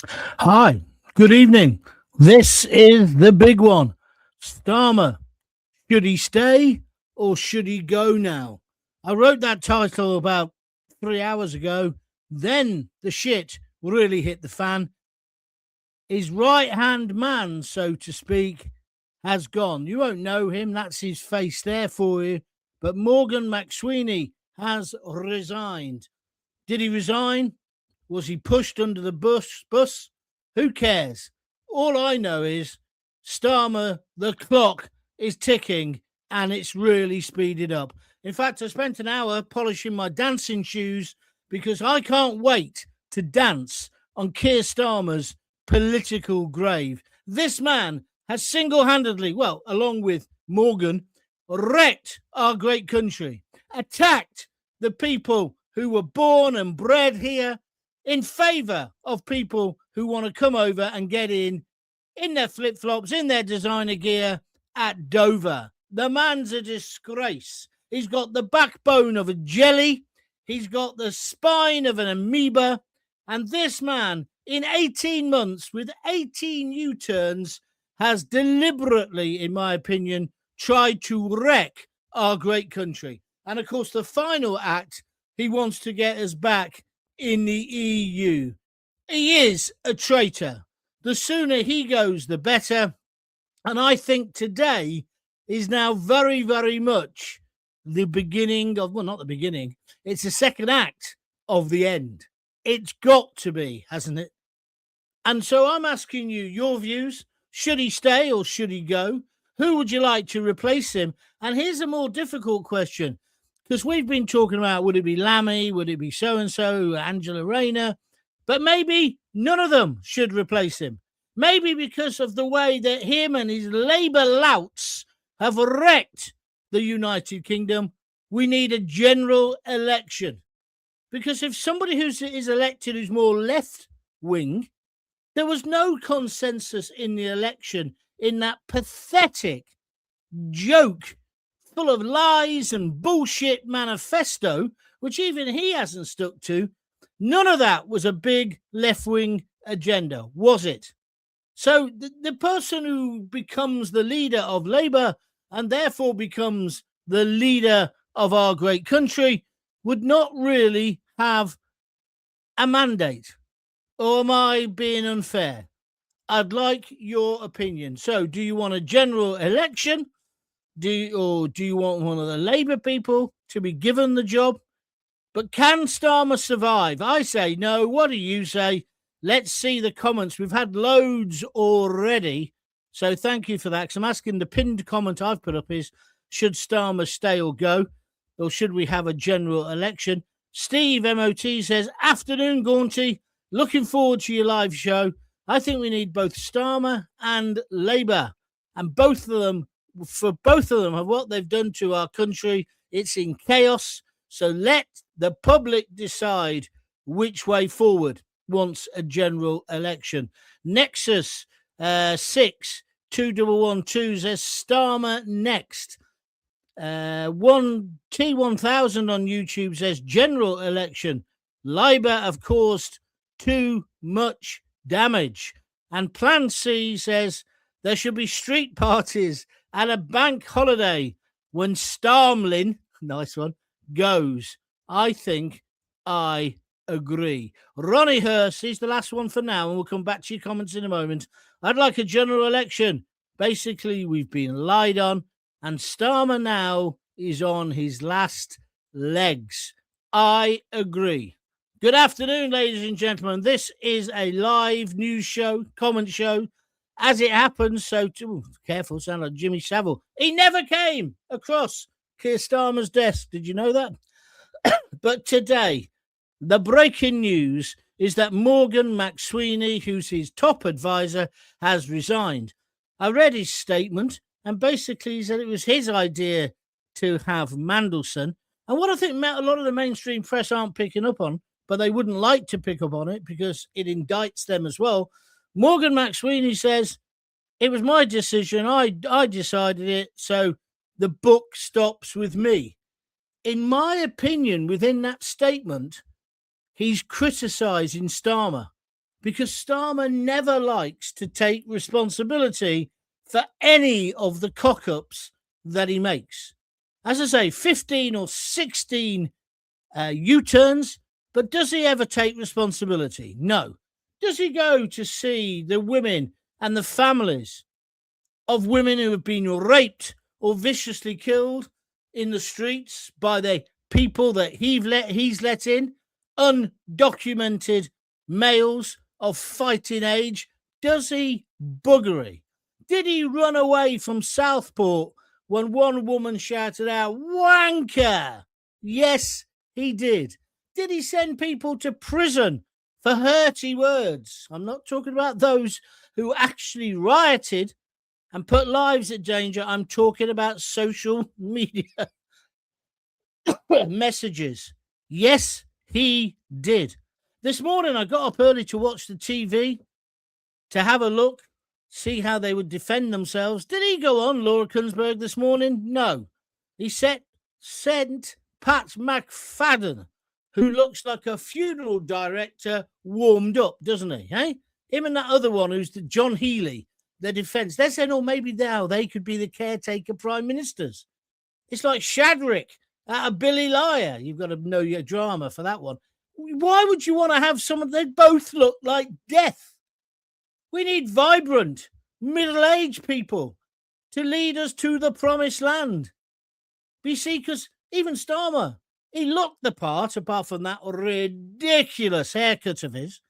Hi, good evening. This is the big one. Starmer, should he stay or should he go now? I wrote that title about 3 hours ago. Then the shit really hit the fan. His right hand man, so to speak, has gone. You won't know him, that's his face there for you. But Morgan McSweeney has resigned. Did he resign? Was he pushed under the bus? Who cares? All I know is Starmer, the clock is ticking and it's really speeded up. In fact, I spent an hour polishing my dancing shoes because I can't wait to dance on Keir Starmer's political grave. This man has single-handedly, well, along with Morgan, wrecked our great country, attacked the people who were born and bred here in favour of people who want to come over and get in their flip-flops, in their designer gear at Dover. The man's a disgrace. He's got the backbone of a jelly. He's got the spine of an amoeba. And this man, in 18 months, with 18 U-turns, has deliberately, in my opinion, tried to wreck our great country. And, of course, the final act, he wants to get us back in the EU. He is a traitor. The sooner he goes, the better. And I think today is now very, very much the beginning of, well, not the beginning, it's the second act of the end. It's got to be, hasn't it? And so I'm asking you your views. Should he stay or should he go? Who would you like to replace him? And here's a more difficult question, because we've been talking about, would it be Lammy? Would it be so-and-so, Angela Rayner? But maybe none of them should replace him. Maybe because of the way that him and his Labour louts have wrecked the United Kingdom, we need a general election. Because if somebody is elected who's more left-wing, there was no consensus in the election in that pathetic joke full of lies and bullshit manifesto, which even he hasn't stuck to. None of that was a big left-wing agenda, was it? So the person who becomes the leader of Labour and therefore becomes the leader of our great country would not really have a mandate. Or am I being unfair? I'd like your opinion. So do you want a general election? Do you want one of the Labour people to be given the job? But can Starmer survive? I say no. What do you say? Let's see the comments. We've had loads already. So thank you for that. Because I'm asking, the pinned comment I've put up is, should Starmer stay or go? Or should we have a general election? Steve MOT says, afternoon, Gaunty. Looking forward to your live show. I think we need both Starmer and Labour. And both of them, for both of them, of what they've done to our country, it's in chaos. So let the public decide which way forward once a general election. Nexus 62112 says Starmer next. One T1000 on YouTube says general election. Labour have caused too much damage. And Plan C says there should be street parties and a bank holiday when Starmlin, nice one, goes. I think I agree. Ronnie Hurst is the last one for now, and we'll come back to your comments in a moment. I'd like a general election. Basically, we've been lied on, and Starmer now is on his last legs. I agree. Good afternoon, ladies and gentlemen. This is a live news show, comment show, as it happens. So, careful, sound like Jimmy Savile. He never came across Keir Starmer's desk. Did you know that? But today, the breaking news is that Morgan McSweeney, who's his top advisor, has resigned. I read his statement, and basically he said it was his idea to have Mandelson. And what I think a lot of the mainstream press aren't picking up on, but they wouldn't like to pick up on it because it indicts them as well. Morgan McSweeney says, it was my decision. I decided it, so the book stops with me. In my opinion, within that statement, he's criticising Starmer because Starmer never likes to take responsibility for any of the cock-ups that he makes. As I say, 15 or 16 U-turns, but does he ever take responsibility? No. Does he go to see the women and the families of women who have been raped or viciously killed in the streets by the people that he's let in, undocumented males of fighting age? Does he buggery? Did he run away from Southport when one woman shouted out, "Wanker"? Yes, he did. Did he send people to prison for hurty words? I'm not talking about those who actually rioted and put lives at danger. I'm talking about social media messages. Yes, he did. This morning, I got up early to watch the TV, to have a look, see how they would defend themselves. Did he go on Laura Kunsberg this morning? No. He sent Pat McFadden, who looks like a funeral director, warmed up, doesn't he? Hey, him and that other one who's the John Healey, the defence. They're saying, oh, maybe now they could be the caretaker prime ministers. It's like Shadrach out of Billy Liar. You've got to know your drama for that one. Why would you want to have someone? They both look like death. We need vibrant, middle-aged people to lead us to the promised land. You see, because even Starmer, he looked the part, apart from that ridiculous haircut of his,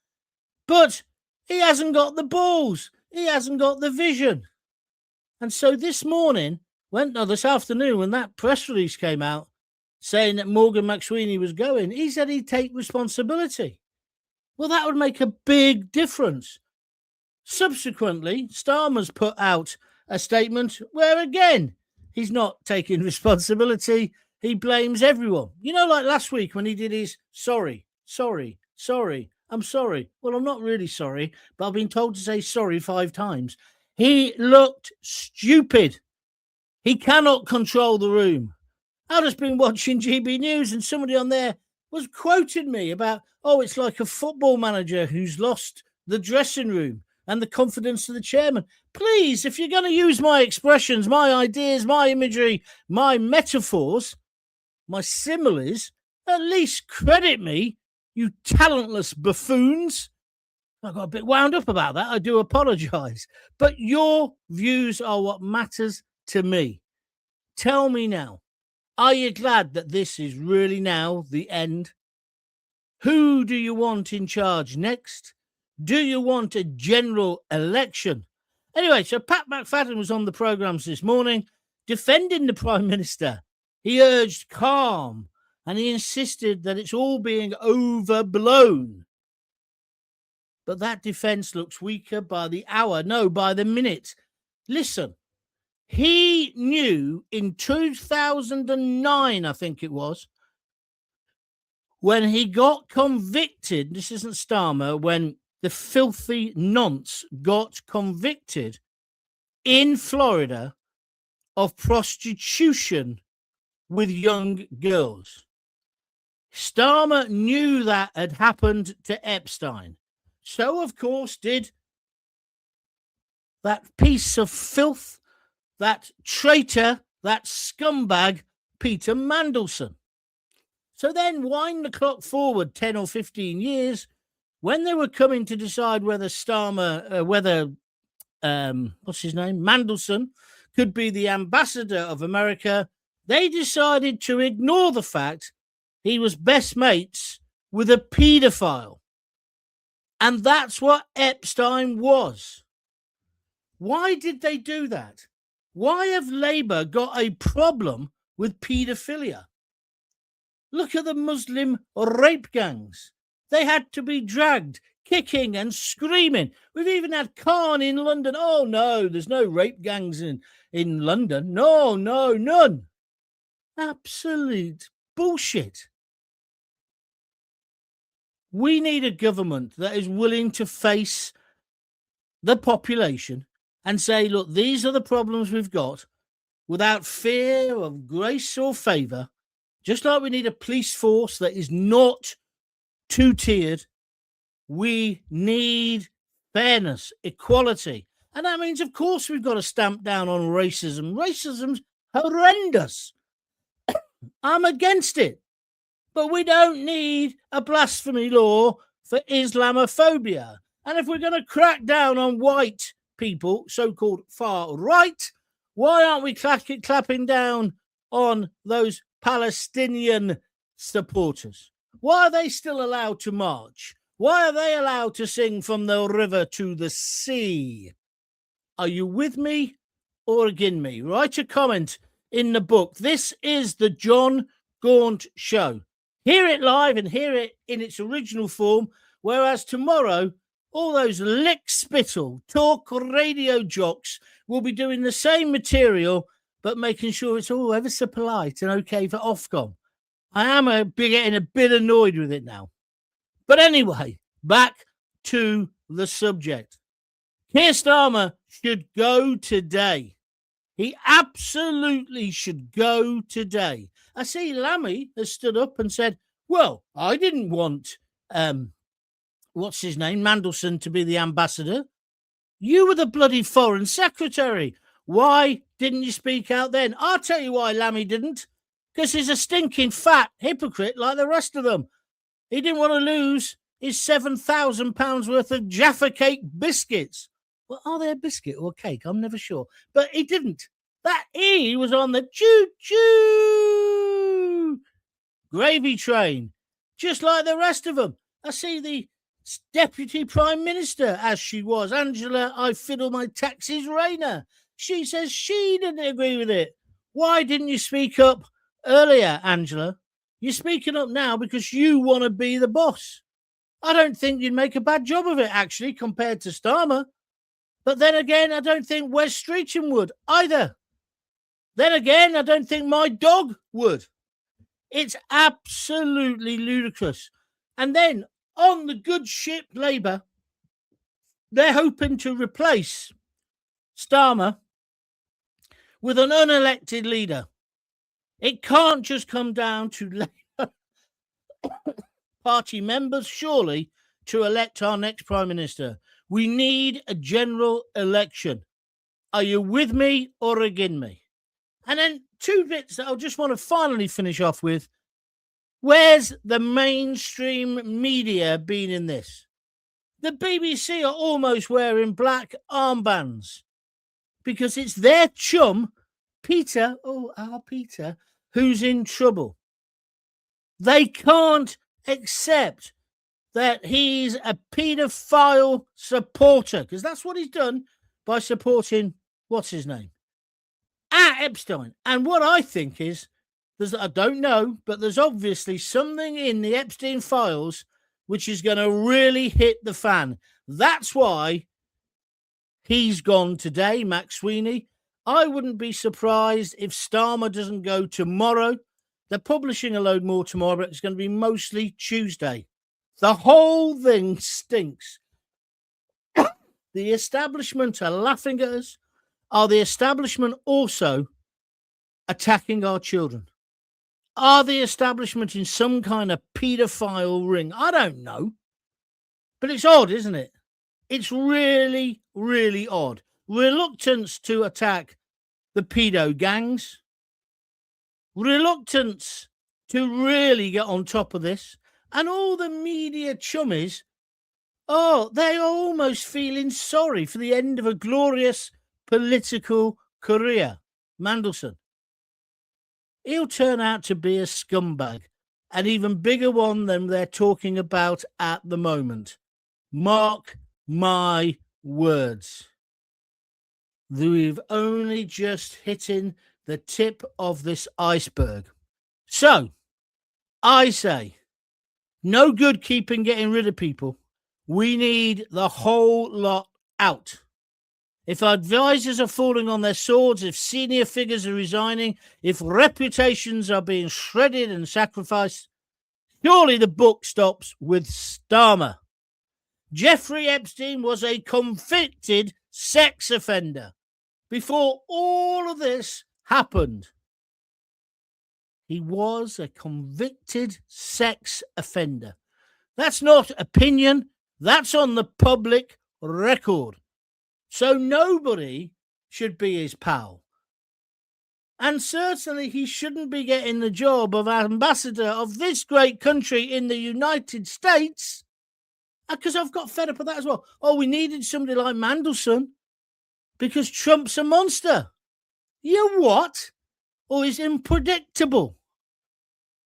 but he hasn't got the balls. He hasn't got the vision. And so this afternoon, when that press release came out saying that Morgan McSWEENey was going, he said he'd take responsibility. Well, that would make a big difference. Subsequently, Starmer's put out a statement where, again, he's not taking responsibility. He blames everyone. You know, like last week when he did his sorry, I'm sorry. Well, I'm not really sorry, but I've been told to say sorry 5 times. He looked stupid. He cannot control the room. I've just been watching GB News and somebody on there was quoting me about, it's like a football manager who's lost the dressing room and the confidence of the chairman. Please, if you're going to use my expressions, my ideas, my imagery, my metaphors, my similes, at least credit me, you talentless buffoons. I got a bit wound up about that. I do apologise. But your views are what matters to me. Tell me now, are you glad that this is really now the end? Who do you want in charge next? Do you want a general election? Anyway, so Pat McFadden was on the programmes this morning defending the Prime Minister. He urged calm and he insisted that it's all being overblown. But that defence looks weaker by the hour, no, by the minute. Listen, he knew in 2009, I think it was, when he got convicted, this isn't Starmer, when the filthy nonce got convicted in Florida of prostitution with young girls. Starmer knew that had happened to Epstein. So, of course, did that piece of filth, that traitor, that scumbag, Peter Mandelson. So then wind the clock forward 10 or 15 years, when they were coming to decide whether Mandelson could be the ambassador of America, they decided to ignore the fact he was best mates with a paedophile. And that's what Epstein was. Why did they do that? Why have Labour got a problem with paedophilia? Look at the Muslim rape gangs. They had to be dragged, kicking and screaming. We've even had Khan in London. Oh, no, there's no rape gangs in London. No, none. Absolute bullshit. We need a government that is willing to face the population and say, look, these are the problems we've got, without fear of grace or favour, just like we need a police force that is not two-tiered, We need fairness, equality. And that means, of course, we've got to stamp down on racism. Racism's horrendous. I'm against it. But we don't need a blasphemy law for Islamophobia. And if we're going to crack down on white people, so-called far right, why aren't we clapping down on those Palestinian supporters? Why are they still allowed to march? Why are they allowed to sing from the river to the sea? Are you with me or against me? Write a comment in the book. This is the John Gaunt Show. Hear it live and hear it in its original form, whereas tomorrow, all those lick-spittle talk radio jocks will be doing the same material, but making sure it's all ever so polite and okay for Ofcom. I am getting a bit annoyed with it now. But anyway, back to the subject. Keir Starmer should go today. He absolutely should go today. I see Lammy has stood up and said, well, I didn't want, what's his name, Mandelson to be the ambassador. You were the bloody foreign secretary. Why didn't you speak out then? I'll tell you why Lammy didn't. Because he's a stinking fat hypocrite like the rest of them. He didn't want to lose his £7,000 worth of Jaffa Cake biscuits. Well, are they a biscuit or a cake? I'm never sure. But he didn't. That he was on the choo-choo gravy train, just like the rest of them. I see the Deputy Prime Minister, as she was, Angela, I fiddle my taxes, Rayner. She says she didn't agree with it. Why didn't you speak up earlier, Angela? You're speaking up now because you want to be the boss. I don't think you'd make a bad job of it, actually, compared to Starmer. But then again, I don't think Wes Streeton would either. Then again, I don't think my dog would. It's absolutely ludicrous. And then on the good ship Labour, they're hoping to replace Starmer with an unelected leader. It can't just come down to Labour Party members, surely, to elect our next Prime Minister. We need a general election. Are you with me or against me? And then two bits that I just want to finally finish off with. Where's the mainstream media been in this? The BBC are almost wearing black armbands because it's their chum, Peter, our Peter, who's in trouble. They can't accept that he's a paedophile supporter, because that's what he's done by supporting, what's his name? Epstein. And what I think is, I don't know, but there's obviously something in the Epstein files which is going to really hit the fan. That's why he's gone today, McSWEENey. I wouldn't be surprised if Starmer doesn't go tomorrow. They're publishing a load more tomorrow, but it's going to be mostly Tuesday. The whole thing stinks. The establishment are laughing at us. Are the establishment also attacking our children? Are the establishment in some kind of paedophile ring? I don't know. But it's odd, isn't it? It's really, really odd. Reluctance to attack the pedo gangs. Reluctance to really get on top of this. And all the media chummies, they're almost feeling sorry for the end of a glorious political career. Mandelson. He'll turn out to be a scumbag, an even bigger one than they're talking about at the moment. Mark my words. We've only just hitting the tip of this iceberg. So, I say, no good keeping getting rid of people. We need the whole lot out. If advisors are falling on their swords, if senior figures are resigning, if reputations are being shredded and sacrificed, surely the book stops with Starmer. Jeffrey Epstein was a convicted sex offender before all of this happened. He was a convicted sex offender. That's not opinion. That's on the public record. So nobody should be his pal. And certainly he shouldn't be getting the job of ambassador of this great country in the United States, because I've got fed up with that as well. Oh, we needed somebody like Mandelson because Trump's a monster. You what? Or he's unpredictable.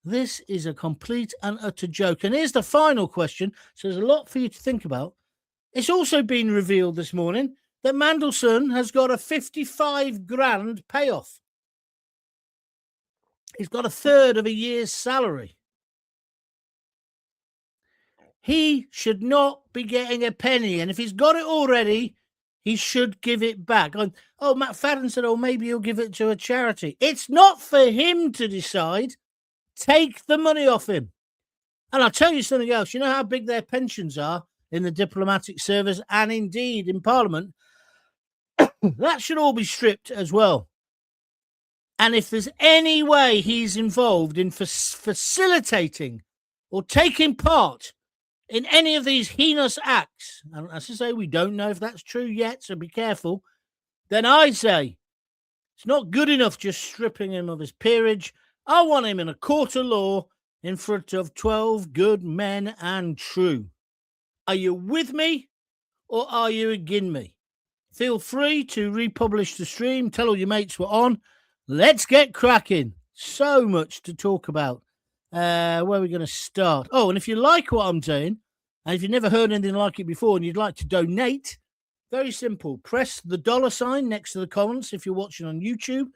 This is a complete and utter joke. And here's the final question. So there's a lot for you to think about. It's also been revealed this morning that Mandelson has got a 55 grand payoff. He's got a third of a year's salary. He should not be getting a penny. And if he's got it already, he should give it back. Oh, McFadden said, oh, maybe he'll give it to a charity. It's not for him to decide. Take the money off him. And I'll tell you something else. You know how big their pensions are in the diplomatic service and indeed in Parliament? That should all be stripped as well. And if there's any way he's involved in facilitating or taking part in any of these heinous acts, and as I say, we don't know if that's true yet, so be careful, then I say it's not good enough just stripping him of his peerage. I want him in a court of law in front of 12 good men and true. Are you with me or are you against me? Feel free to republish the stream. Tell all your mates we're on. Let's get cracking. So much to talk about. Where are we going to start? Oh, and if you like what I'm doing, and if you've never heard anything like it before and you'd like to donate, very simple. Press the $ next to the comments if you're watching on YouTube,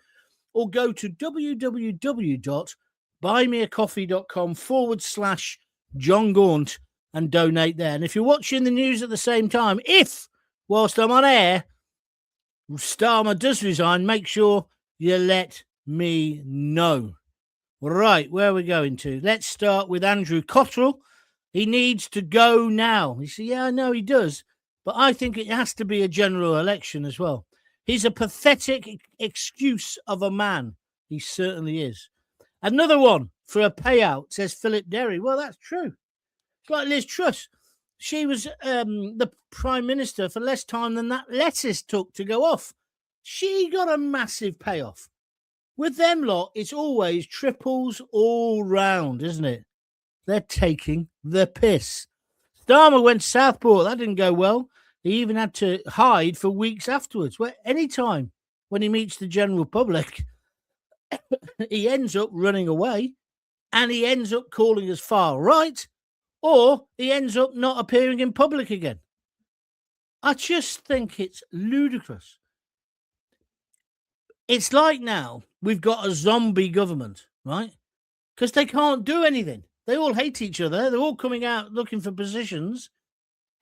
or go to www.buymeacoffee.com/John Gaunt and donate there. And if you're watching the news at the same time, if, whilst I'm on air, Starmer does resign, make sure you let me know. Right, where are we going to? Let's start with Andrew Cottrell. He needs to go now. You see, yeah, I know he does, but I think it has to be a general election as well. He's a pathetic excuse of a man. He certainly is. Another one for a payout, says Philip Derry. Well, that's true. It's like Liz Truss. She was the Prime Minister for less time than that lettuce took to go off. She got a massive payoff. With them lot, it's always triples all round, isn't it? They're taking the piss. Starmer went to Southport. That didn't go well. He even had to hide for weeks afterwards. Where any time when he meets the general public, he ends up running away and he ends up calling us far right, or he ends up not appearing in public again. I just think it's ludicrous. It's like now we've got a zombie government, right? Because they can't do anything. They all hate each other. They're all coming out looking for positions.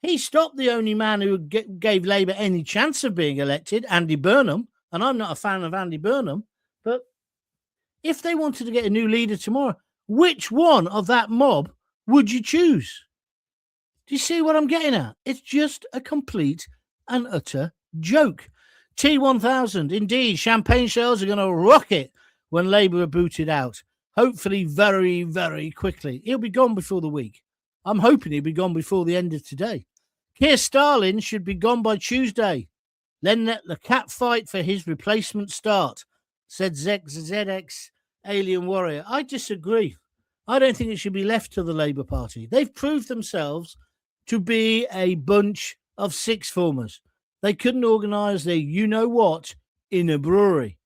He stopped the only man who gave Labour any chance of being elected, Andy Burnham. And I'm not a fan of Andy Burnham. But if they wanted to get a new leader tomorrow, which one of that mob would you choose? Do you see what I'm getting at? It's just a complete and utter joke. T1000, indeed, champagne shells are going to rocket when Labour are booted out. Hopefully very, very quickly. He'll be gone before the week. I'm hoping he'll be gone before the end of today. Keir Starmer should be gone by Tuesday. Then let the cat fight for his replacement start, said ZX Alien Warrior. I disagree. I don't think it should be left to the Labour Party. They've proved themselves to be a bunch of six-formers. They couldn't organise their you-know-what in a brewery.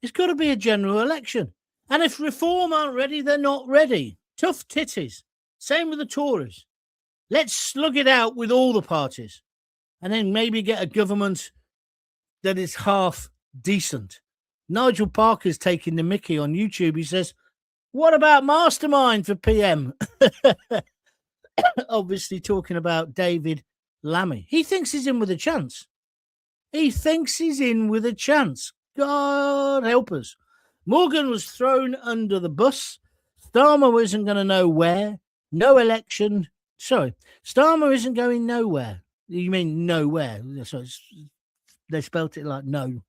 It's got to be a general election. And if Reform aren't ready, they're not ready. Tough titties. Same with the Tories. Let's slug it out with all the parties and then maybe get a government that is half decent. Nigel Parker's taking the mickey on YouTube. He says, what about Mastermind for PM? Obviously talking about David Lammy. He thinks he's in with a chance. He thinks he's in with a chance. God help us. Morgan was thrown under the bus. Starmer isn't going to know where. No election. Sorry. Starmer isn't going nowhere. You mean nowhere. So they spelt it like no.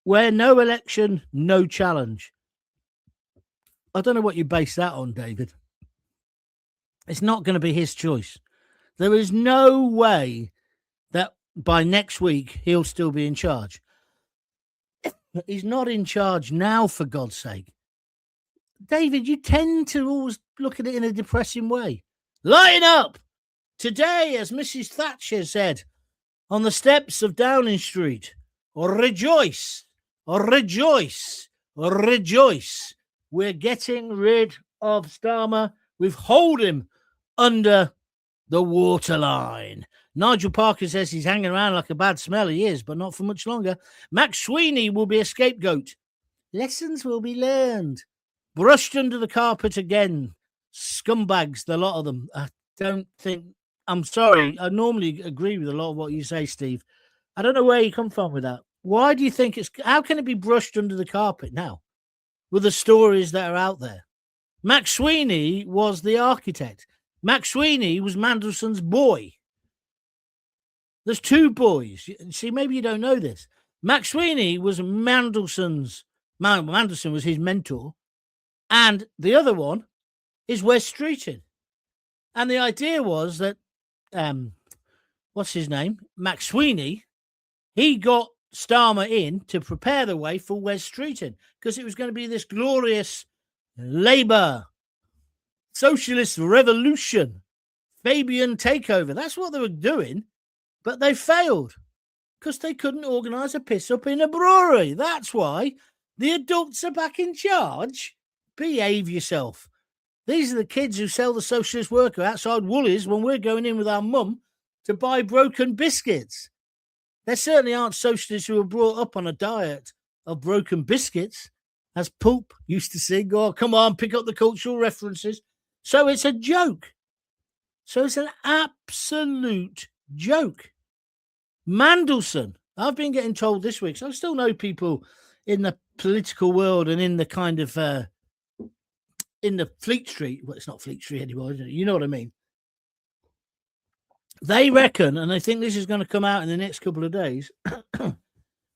Where no election, no challenge. I don't know what you base that on, David. It's not going to be his choice. There is no way that by next week he'll still be in charge. He's not in charge now, for God's sake. David, you tend to always look at it in a depressing way. Lighten up! Today, as Mrs. Thatcher said on the steps of Downing Street, rejoice, rejoice, rejoice. We're getting rid of Starmer. We've hauled him under the waterline. Nigel Parker says he's hanging around like a bad smell. He is, but not for much longer. McSWEENey will be a scapegoat. Lessons will be learned. Brushed under the carpet again. Scumbags, the lot of them. I don't think... I'm sorry. I normally agree with a lot of what you say, Steve. I don't know where you come from with that. Why do you think it's... How can it be brushed under the carpet now with the stories that are out there? McSWEENey was the architect. McSWEENey was Mandelson's boy. There's two boys. See, maybe you don't know this. McSWEENey was Mandelson's... Mandelson was his mentor. And the other one is Wes Streeting. And the idea was that, what's his name? McSWEENey, he got Starmer in to prepare the way for Wes Streeting because it was going to be this glorious Labour socialist revolution, Fabian takeover. That's what they were doing, but they failed because they couldn't organise a piss-up in a brewery. That's why the adults are back in charge. Behave yourself. These are the kids who sell the socialist worker outside Woolies when we're going in with our mum to buy broken biscuits. There certainly aren't socialists who are brought up on a diet of broken biscuits, as Pulp used to sing. Oh, come on, pick up the cultural references. So it's a joke. So it's an absolute joke. Mandelson, I've been getting told this week, so I still know people in the political world and in the kind of... in the Fleet Street, well, it's not Fleet Street anymore, is it? You know what I mean? They reckon, and I think this is going to come out in the next couple of days,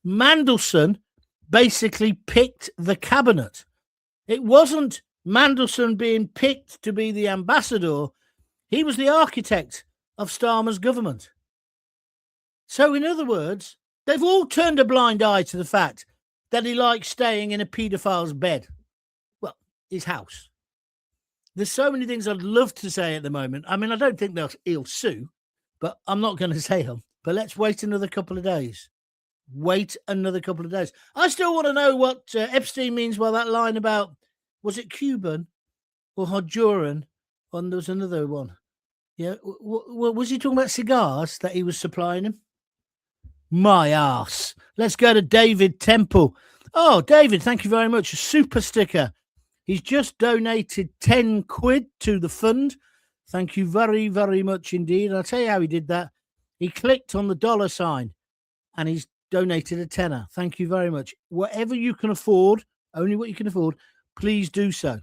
Mandelson basically picked the cabinet. It wasn't Mandelson being picked to be the ambassador. He was the architect of Starmer's government. So, in other words, they've all turned a blind eye to the fact that he likes staying in a paedophile's bed. Well, his house. There's so many things I'd love to say at the moment. I mean, I don't think he'll sue, but I'm not going to say them. But let's wait another couple of days. Wait another couple of days. I still want to know what Epstein means by that line about, was it Cuban or Honduran? And there was another one. Yeah, was he talking about cigars that he was supplying him? My arse. Let's go to David Temple. Oh, David, thank you very much. A super sticker. He's just donated 10 quid to the fund. Thank you very, very much indeed. I'll tell you how he did that. He clicked on the dollar sign and he's donated a tenner. Thank you very much. Whatever you can afford, only what you can afford, please do so.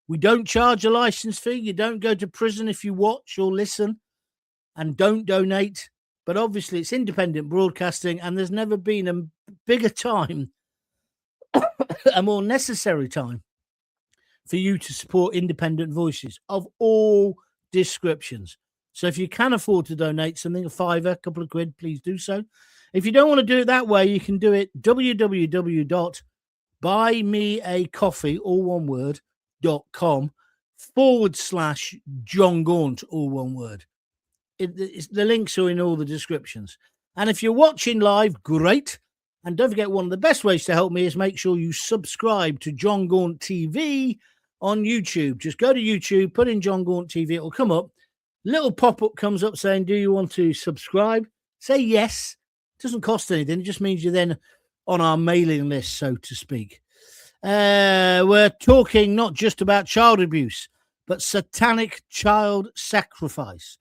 We don't charge a license fee. You don't go to prison if you watch or listen, and don't donate. But obviously it's independent broadcasting, and there's never been a bigger time, a more necessary time for you to support independent voices of all descriptions. So if you can afford to donate something, a fiver, a couple of quid, please do so. If you don't want to do it that way, you can do it www.buymeacoffee, all one word, .com/John Gaunt, all one word. The links are in all the descriptions. And if you're watching live, great. And don't forget, one of the best ways to help me is make sure you subscribe to John Gaunt TV on YouTube. Just go to YouTube, put in John Gaunt TV, it'll come up. Little pop-up comes up saying, do you want to subscribe? Say yes. It doesn't cost anything. It just means you're then on our mailing list, so to speak. We're talking not just about child abuse, but satanic child sacrifice.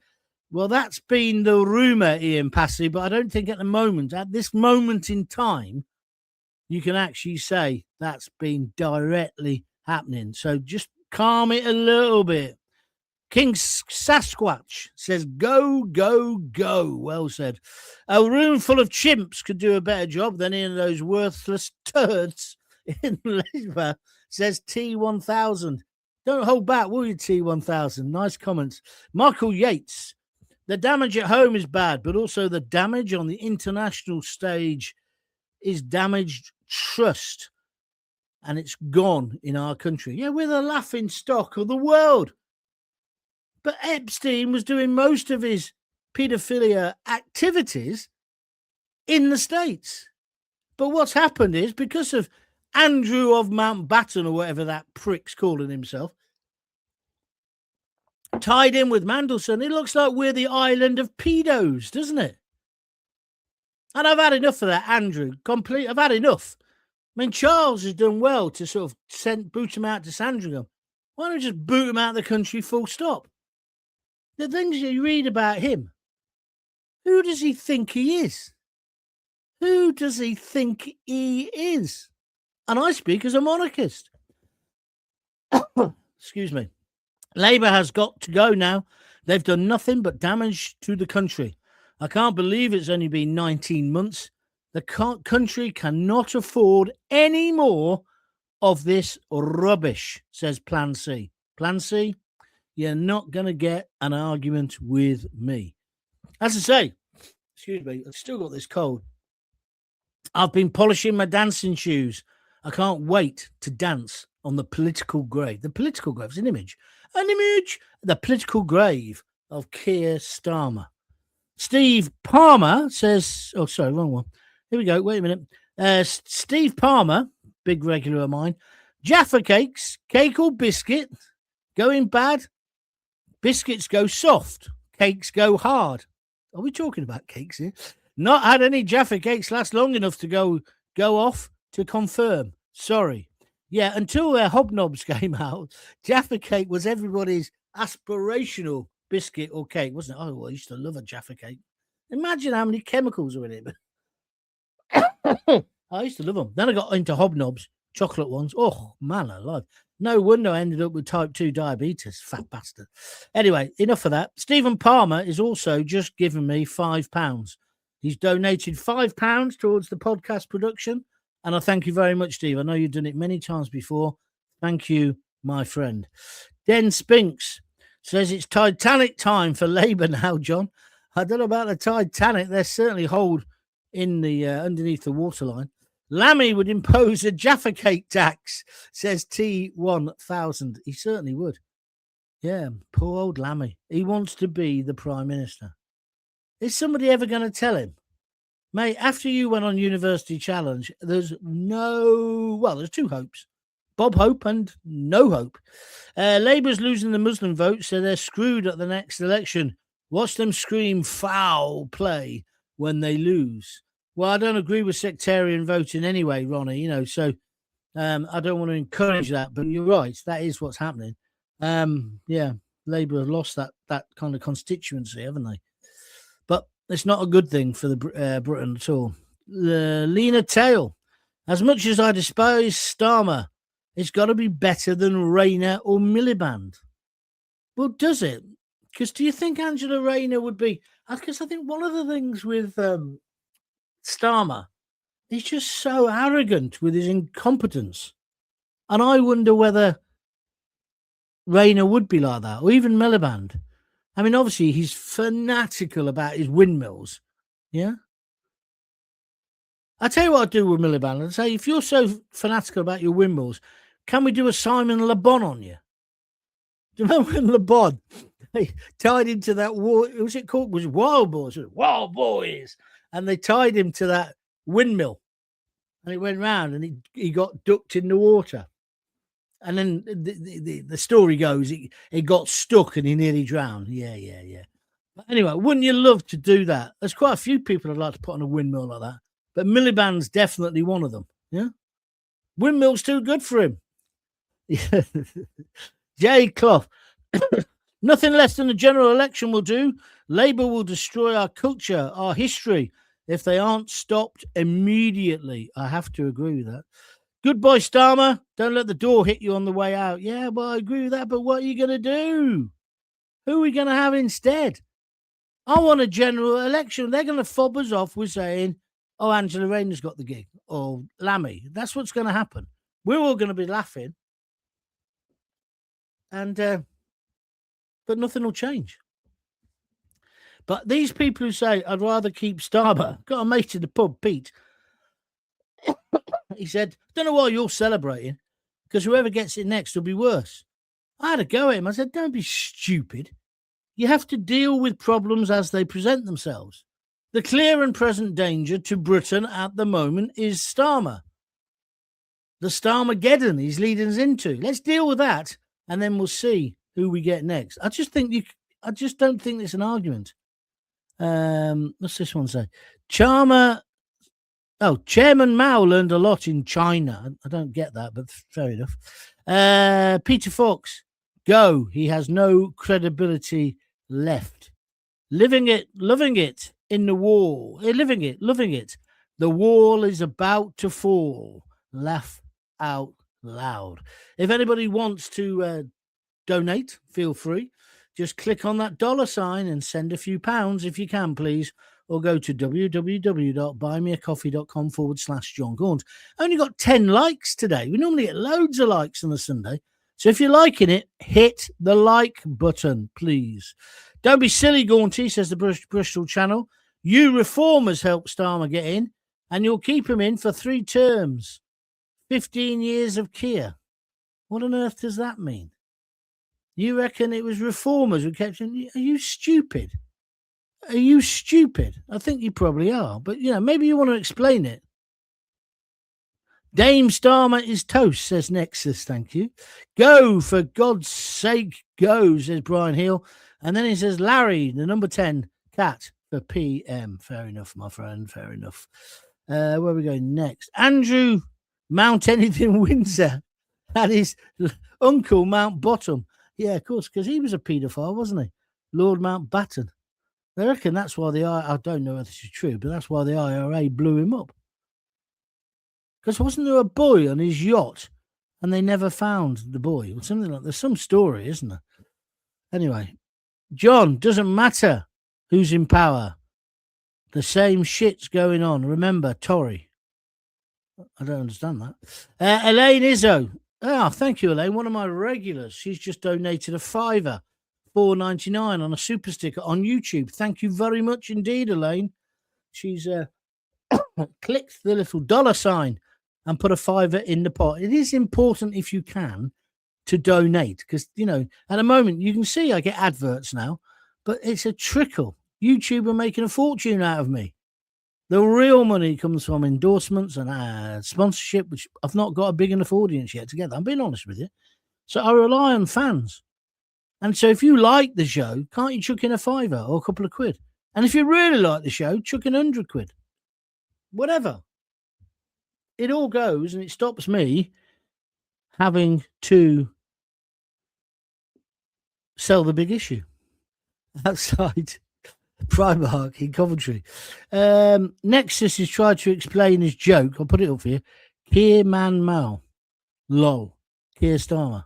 Well, that's been the rumour, Ian Passy, but I don't think at this moment in time, you can actually say that's been directly happening. So just calm it a little bit. King Sasquatch says, go, go, go. Well said. A room full of chimps could do a better job than any of those worthless turds in Labour, says T1000. Don't hold back, will you, T1000? Nice comments. Michael Yates. The damage at home is bad, but also the damage on the international stage is damaged trust. And it's gone in our country. Yeah, we're the laughing stock of the world. But Epstein was doing most of his paedophilia activities in the States. But what's happened is, because of Andrew of Mountbatten, or whatever that prick's calling himself, tied in with Mandelson, it looks like we're the island of pedos, doesn't it? And I've had enough of that, Andrew. I've had enough. I mean, Charles has done well to sort of boot him out to Sandringham. Why don't you just boot him out of the country full stop? The things you read about him, who does he think he is? Who does he think he is? And I speak as a monarchist. Excuse me. Labour has got to go now. They've done nothing but damage to the country. I can't believe it's only been 19 months. The country cannot afford any more of this rubbish, says Plan C. Plan C, you're not going to get an argument with me. As I say, excuse me, I've still got this cold. I've been polishing my dancing shoes. I can't wait to dance on the political grave. The political grave is an image. The political grave of Keir Starmer. Steve Palmer says, oh, sorry, wrong one. Here we go. Wait a minute. Steve Palmer, big regular of mine. Jaffa cakes, cake or biscuit, going bad. Biscuits go soft. Cakes go hard. Are we talking about cakes here? Not had any Jaffa cakes last long enough to go off to confirm. Sorry. Yeah, until their hobnobs came out, Jaffa cake was everybody's aspirational biscuit or cake, wasn't it? Oh, well, I used to love a Jaffa cake. Imagine how many chemicals are in it. I used to love them. Then I got into hobnobs, chocolate ones. Oh, man alive. No wonder I ended up with type 2 diabetes, fat bastard. Anyway, enough of that. Stephen Palmer is also just given me £5. He's donated £5 towards the podcast production. And I thank you very much, Steve. I know you've done it many times before. Thank you, my friend. Den Spinks says it's Titanic time for Labour now, John. I don't know about the Titanic. They're certainly hold in the underneath the waterline. Lammy would impose a Jaffa cake tax, says T1000. He certainly would. Yeah, poor old Lammy. He wants to be the Prime Minister. Is somebody ever going to tell him? Mate, after you went on University Challenge, there's two hopes. Bob Hope and no hope. Labour's losing the Muslim vote, so they're screwed at the next election. Watch them scream foul play when they lose. Well, I don't agree with sectarian voting anyway, Ronnie, so I don't want to encourage that, but you're right. That is what's happening. Yeah, Labour have lost that kind of constituency, haven't they? But it's not a good thing for the Britain at all. Lena Tail, as much as I despise Starmer, it's got to be better than Rayner or Miliband. Well, does it? Because do you think Angela Rayner would be... Because I think one of the things with Starmer, he's just so arrogant with his incompetence. And I wonder whether Rayner would be like that, or even Miliband. I mean, obviously, he's fanatical about his windmills. Yeah? I'll tell you what I'd do with Miliband. I'd say, if you're so fanatical about your windmills, can we do a Simon Le Bon on you? Do you remember when Le Bon tied into that war? What was it called? It was Wild Boys. Wild Boys. And they tied him to that windmill. And it went round and he got ducked in the water. And then the story goes, he got stuck and he nearly drowned. Yeah. But anyway, wouldn't you love to do that? There's quite a few people I'd like to put on a windmill like that. But Miliband's definitely one of them. Yeah? Windmill's too good for him. Jay Clough. Nothing less than a general election will do. Labour will destroy our culture, our history, if they aren't stopped immediately. I have to agree with that. Goodbye, Starmer. Don't let the door hit you on the way out. Yeah, well, I agree with that, but what are you going to do? Who are we going to have instead? I want a general election. They're going to fob us off with saying, oh, Angela Rayner's got the gig, or Lammy. That's what's going to happen. We're all going to be laughing. And, but nothing will change. But these people who say, I'd rather keep Starmer, got a mate in the pub, Pete. He said, don't know why you're celebrating, because whoever gets it next will be worse. I had a go at him. I said, don't be stupid. You have to deal with problems as they present themselves. The clear and present danger to Britain at the moment is Starmer. The Starmageddon he's leading us into. Let's deal with that, and then we'll see who we get next. I just don't think it's an argument. What's this one say? Chairman Mao learned a lot in China. I don't get that, but fair enough. Peter Fox, go. He has no credibility left. Living it, loving it in the wall. Living it, loving it. The wall is about to fall. Laugh out loud. If anybody wants to donate, feel free. Just click on that $ and send a few pounds if you can, please. Or go to www.buymeacoffee.com/John Gaunt. Only got 10 likes today. We normally get loads of likes on a Sunday. So if you're liking it, hit the like button, please. Don't be silly, Gaunty, says the Bristol Channel. You reformers helped Starmer get in, and you'll keep him in for 3 terms. 15 years of Keir. What on earth does that mean? You reckon it was reformers who kept him? Are you stupid? Are you stupid? I think you probably are. But, maybe you want to explain it. Dame Starmer is toast, says Nexus. Thank you. Go, for God's sake, go, says Brian Hill. And then he says, Larry, the number 10 cat for PM. Fair enough, my friend. Fair enough. Where are we going next? Andrew Mount Anything Windsor and his uncle Mount Bottom. Yeah, of course, because he was a paedophile, wasn't he? Lord Mountbatten. I reckon that's why I don't know if this is true, but that's why the IRA blew him up. Because wasn't there a boy on his yacht and they never found the boy or something like that? There's some story, isn't there? Anyway, John, doesn't matter who's in power. The same shit's going on. Remember, Tory. I don't understand that. Elaine Izzo. Oh, thank you, Elaine. One of my regulars. She's just donated a £5, $4.99 on a super sticker on YouTube. Thank you very much indeed, Elaine. She's clicked the little $ and put a £5 in the pot. It is important, if you can, to donate because, at the moment you can see I get adverts now, but it's a trickle. YouTube are making a fortune out of me. The real money comes from endorsements and sponsorship, which I've not got a big enough audience yet to get that. I'm being honest with you. So I rely on fans. And so if you like the show, can't you chuck in a £5 or a couple of quid? And if you really like the show, chuck in 100 quid. Whatever. It all goes and it stops me having to sell the big issue outside Primark in Coventry. Nexus has tried to explain his joke. I'll put it up for you. Keir Mao. Lol. Keir Starmer.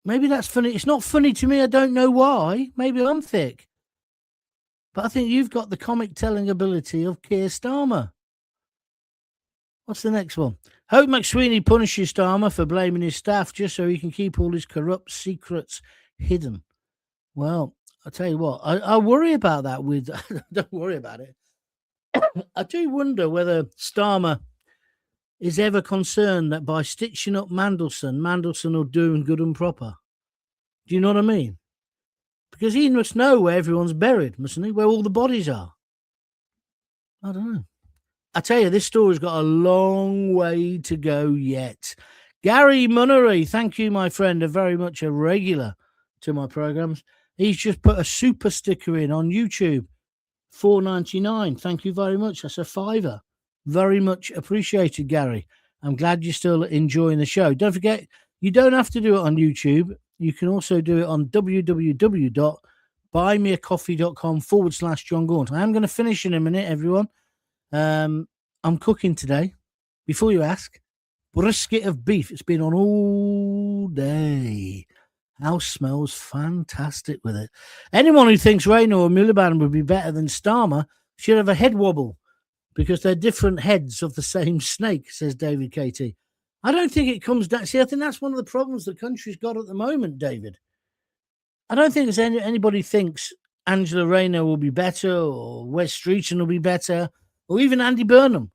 Maybe that's funny. It's not funny to me. I don't know why. Maybe I'm thick. But I think you've got the comic telling ability of Keir Starmer. What's the next one? Hope McSWEENey punishes Starmer for blaming his staff just so he can keep all his corrupt secrets hidden. Well, I'll tell you what, I worry about that with... Don't worry about it. I do wonder whether Starmer is ever concerned that by stitching up Mandelson will do him good and proper. Do you know what I mean? Because he must know where everyone's buried, mustn't he? Where all the bodies are. I don't know. I tell you, this story's got a long way to go yet. Gary Munnery, thank you, my friend, very much a regular to my programs. He's just put a super sticker in on YouTube, $4.99. Thank you very much. That's a £5. Very much appreciated, Gary. I'm glad you're still enjoying the show. Don't forget, you don't have to do it on YouTube. You can also do it on www.buymeacoffee.com/John Gaunt. I am going to finish in a minute, everyone. I'm cooking today, before you ask, brisket of beef. It's been on all day. House smells fantastic with it. Anyone who thinks Rayner or Miliband would be better than Starmer should have a head wobble because they're different heads of the same snake, says David KT. I don't think it comes down. See, I think that's one of the problems the country's got at the moment, David. I don't think anybody thinks Angela Rayner will be better, or Wes Streeton will be better, or even Andy Burnham.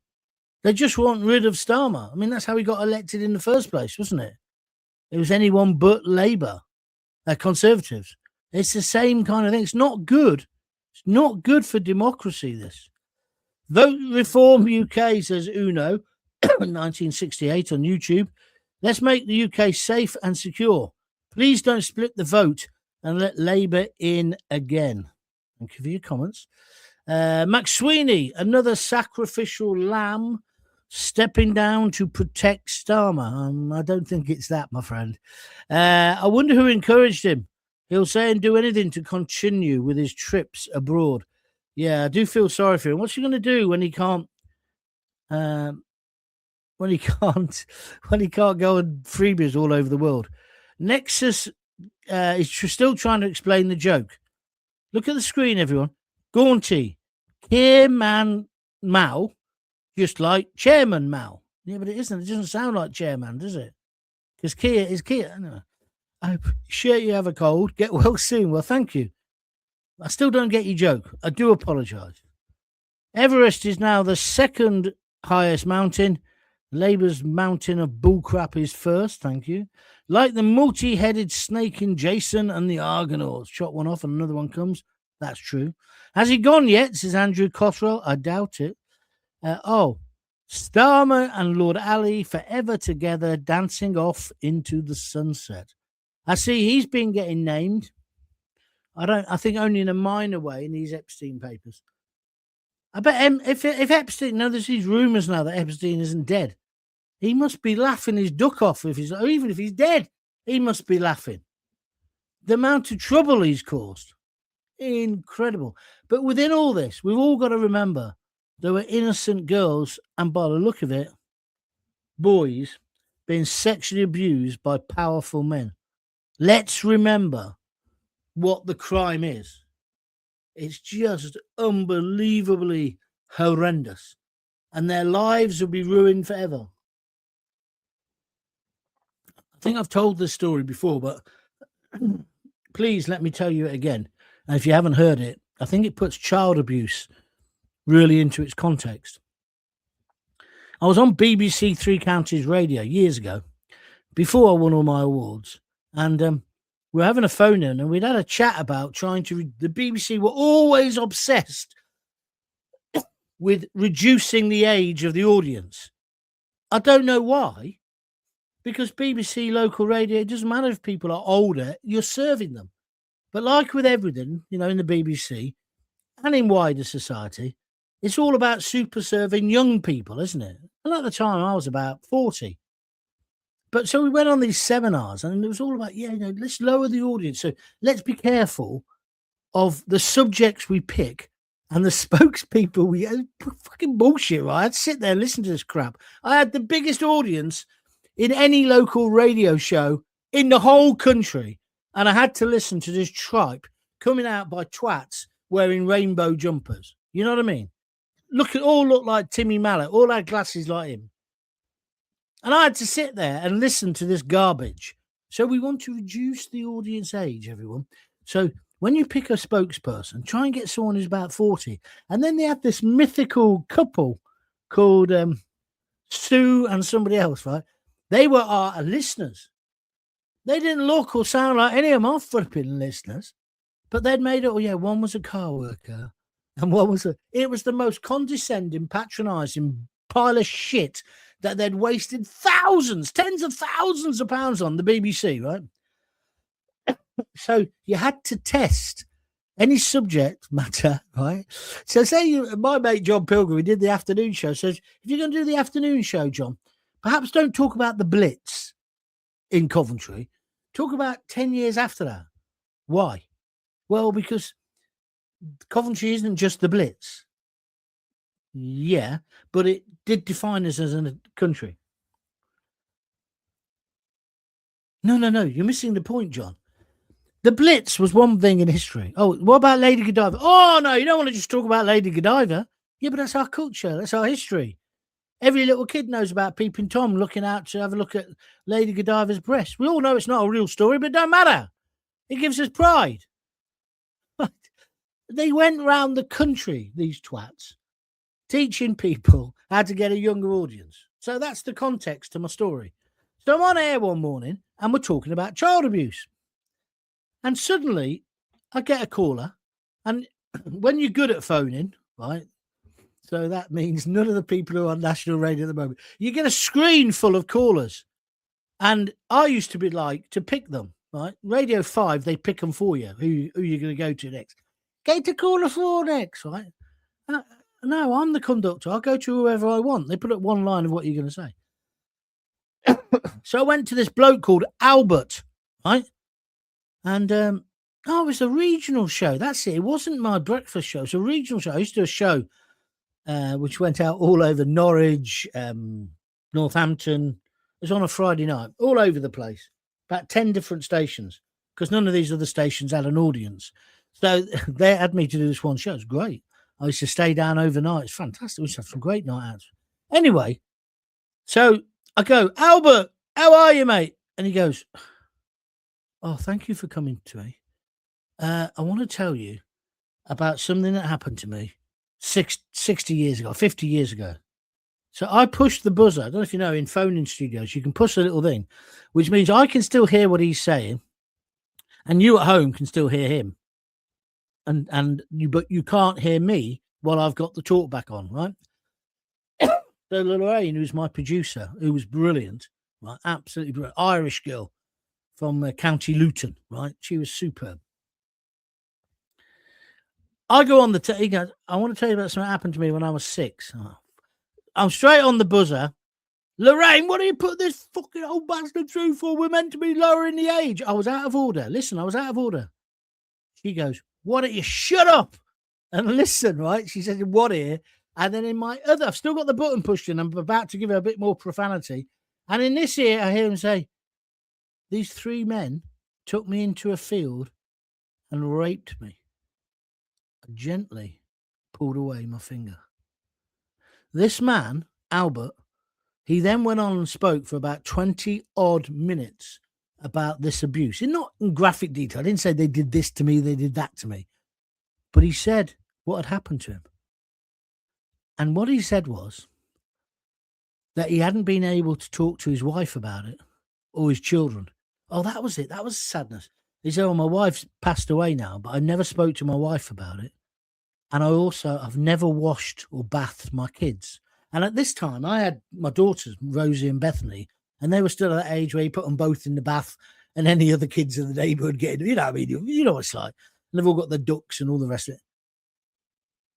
They just want rid of Starmer. I mean, that's how he got elected in the first place, wasn't it? It was anyone but Labour, Conservatives. It's the same kind of thing. It's not good. It's not good for democracy, this. Vote Reform UK, says Uno, 1968 on YouTube. Let's make the UK safe and secure. Please don't split the vote and let Labour in again. Thank you for your comments. McSWEENey, another sacrificial lamb stepping down to protect Starmer. I don't think it's that, my friend. I wonder who encouraged him. He'll say and do anything to continue with his trips abroad. Yeah, I do feel sorry for him. What's he going to do when he can't? When he can't go on freebies all over the world? Nexus is still trying to explain the joke. Look at the screen, everyone. Gaunty, Keir Mao, just like Chairman Mao. Yeah, but it isn't. It doesn't sound like Chairman, does it? Because Keir is Keir. No. I'm sure you have a cold. Get well soon. Well, thank you. I still don't get your joke. I do apologise. Everest is now the second highest mountain. Labour's mountain of bullcrap is first. Thank you. Like the multi-headed snake in Jason and the Argonauts. Shot one off and another one comes. That's true. Has he gone yet, says Andrew Cottrell? I doubt it. Starmer and Lord Ali forever together, dancing off into the sunset. I see he's been getting named. I think only in a minor way in these Epstein papers. I bet if Epstein, now there's these rumours now that Epstein isn't dead. He must be laughing his duck off even if he's dead. He must be laughing. The amount of trouble he's caused. Incredible. But within all this, we've all got to remember there were innocent girls, and by the look of it, boys being sexually abused by powerful men. Let's remember what the crime is. It's just unbelievably horrendous. And their lives will be ruined forever. I think I've told this story before, but please let me tell you it again. And if you haven't heard it, I think it puts child abuse really into its context. I was on BBC Three Counties Radio years ago, before I won all my awards, and we were having a phone in, and we'd had a chat about the BBC were always obsessed with reducing the age of the audience. I don't know why, because BBC local radio, it doesn't matter if people are older, you're serving them. But like with everything, in the BBC and in wider society, it's all about super serving young people, isn't it? And at the time, I was about 40. But so we went on these seminars, and it was all about, let's lower the audience. So let's be careful of the subjects we pick and the spokespeople we fucking bullshit, right? I'd sit there and listen to this crap. I had the biggest audience in any local radio show in the whole country, and I had to listen to this tripe coming out by twats wearing rainbow jumpers. You know what I mean? All look like Timmy Mallet, all had glasses like him. And I had to sit there and listen to this garbage. So we want to reduce the audience age, everyone. So when you pick a spokesperson, try and get someone who's about 40. And then they have this mythical couple called Sue and somebody else, right? They were our listeners. They didn't look or sound like any of my flipping listeners. But they'd made it, one was a car worker. And one was it was the most condescending, patronising pile of shit that they'd wasted tens of thousands of pounds on the BBC, right? So you had to test any subject matter, right? So say my mate John Pilgrim, who did the afternoon show, says, if you're going to do the afternoon show, John, perhaps don't talk about the Blitz in Coventry. Talk about 10 years after that. Why? Well, because Coventry isn't just the Blitz. Yeah, but it did define us as a country. No, you're missing the point, John. The Blitz was one thing in history. Oh, what about Lady Godiva? Oh, no, you don't want to just talk about Lady Godiva. Yeah, but that's our culture. That's our history. Every little kid knows about Peeping Tom looking out to have a look at Lady Godiva's breasts. We all know it's not a real story, but it don't matter. It gives us pride. They went round the country, these twats, teaching people how to get a younger audience. So that's the context to my story. So I'm on air one morning and we're talking about child abuse. And suddenly I get a caller. And when you're good at phoning, right? So that means none of the people who are on national radio at the moment, you get a screen full of callers. And I used to be like to pick them, right? Radio 5, they pick them for you. Who you're going to go to next? Go to caller 4 next, right? No, I'm the conductor. I'll go to whoever I want. They put up one line of what you're going to say. So I went to this bloke called Albert, right? And it was a regional show. That's it. It wasn't my breakfast show. It's a regional show. I used to do a show which went out all over Norwich, Northampton. It was on a Friday night, all over the place, about 10 different stations, because none of these other stations had an audience. So they had me to do this one show. It's great. I used to stay down overnight. It's fantastic. We used to have some great night outs. Anyway, so I go, Albert, how are you, mate? And he goes, oh, thank you for coming to me. I want to tell you about something that happened to me 60 years ago, 50 years ago. So I pushed the buzzer. I don't know if you know, in phone-in studios, you can push a little thing, which means I can still hear what he's saying, and you at home can still hear him. But you can't hear me while I've got the talk back on, right? So Lorraine, who's my producer, who was brilliant, right? Absolutely brilliant. Irish girl from County Luton, right? She was superb. I go on the he goes, I want to tell you about something that happened to me when I was 6. I'm straight on the buzzer. Lorraine, what do you put this fucking old bastard through for? We're meant to be lowering the age. I was out of order. Listen, I was out of order. She goes, why don't you shut up and listen, right? She said, what ear? And then in my other, I've still got the button pushed in. I'm about to give her a bit more profanity. And in this ear, I hear him say, these 3 men took me into a field and raped me. I gently pulled away my finger. This man, Albert, he then went on and spoke for about 20 odd minutes about this abuse. Not in graphic detail. I didn't say they did this to me, they did that to me. But he said what had happened to him. And what he said was that he hadn't been able to talk to his wife about it or his children. Oh, that was it. That was sadness. He said, oh, my wife's passed away now, but I never spoke to my wife about it. And I've never washed or bathed my kids. And at this time, I had my daughters, Rosie and Bethany, and they were still at that age where you put them both in the bath and any other kids in the neighbourhood getting, you know what I mean? You know what it's like. And they've all got the ducks and all the rest of it.